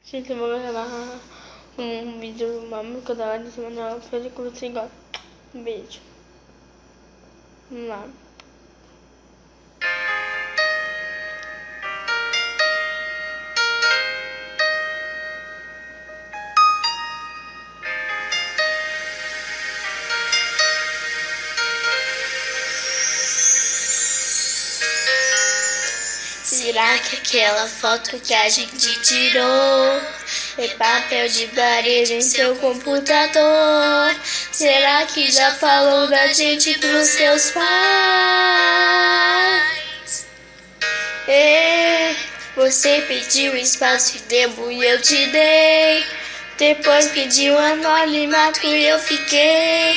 Gente, eu vou gravar um vídeo, uma música da Larissa Manoela, espero que você goste. Um beijo. Vamos lá. Será que aquela foto que a gente tirou é papel de parede em seu computador? Será que já falou da gente pros seus pais? Você pediu espaço e tempo e eu te dei. Depois pediu anonimato e eu fiquei.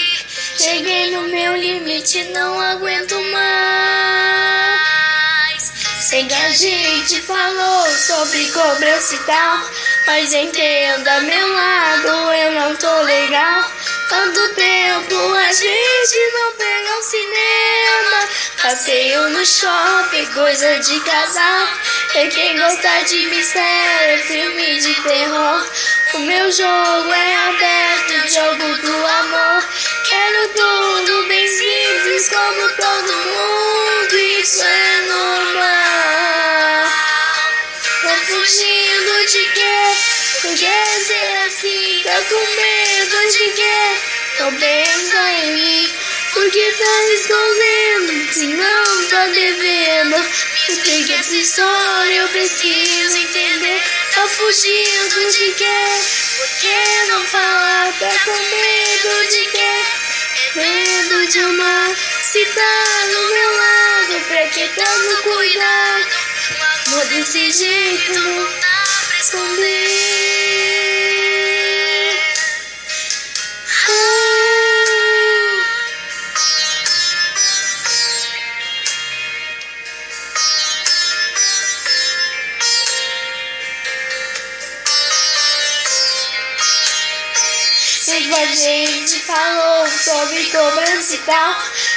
Cheguei no meu limite, não aguento mais. Sei que a gente falou sobre cobrança e tal, mas entenda meu lado, eu não tô legal. Quanto tempo a gente não pega um cinema? Passeio no shopping, coisa de casal. E quem gosta de mistério, filme de terror. O meu jogo é aberto, jogo do amor. Quero tudo bem simples como todo mundo, isso é normal. Tô fugindo de quê? Por que ser assim? Tá com medo de quê? Não pensa em mim. Por que tá escondendo? Se não tá devendo, me explica essa história, eu preciso entender. Tá fugindo de quê? Por que não falar? Tá com medo de quê? Medo de amar. Se tá do meu lado, pra que tanto cuidado? Amor desse jeito não dá pra esconder. Sei que a gente falou sobre cobrança e tal,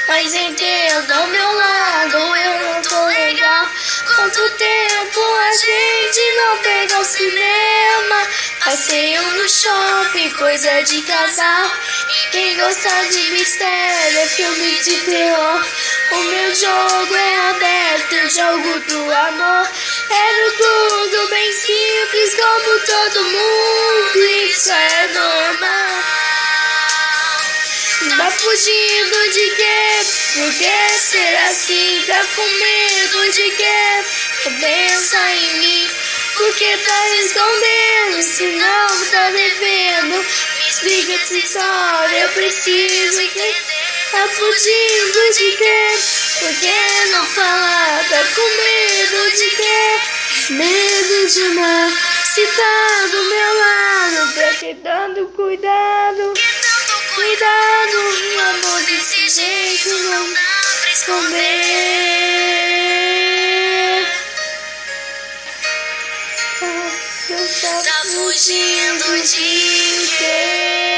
mas entenda ao meu lado, eu não tô legal. Quanto tempo a gente não pega o cinema? Passeio no shopping, coisa de casal. E quem gosta de mistério é filme de terror. O meu jogo é aberto, o jogo do amor. Quero tudo bem simples como todo mundo, isso é normal. Tá fugindo de quê? Por que ser assim? Tá com medo de quê? Não pensa em mim. Por que tá escondendo? Se não tá devendo, me explica essa história, eu preciso entender. Tá fugindo de quê? Por que não falar? Tá com medo de quê? Medo de amar. Se tá do meu lado, pra que tanto cuidado? Cuidado, um amor desse jeito não dá pra esconder. Tá fugindo de quê?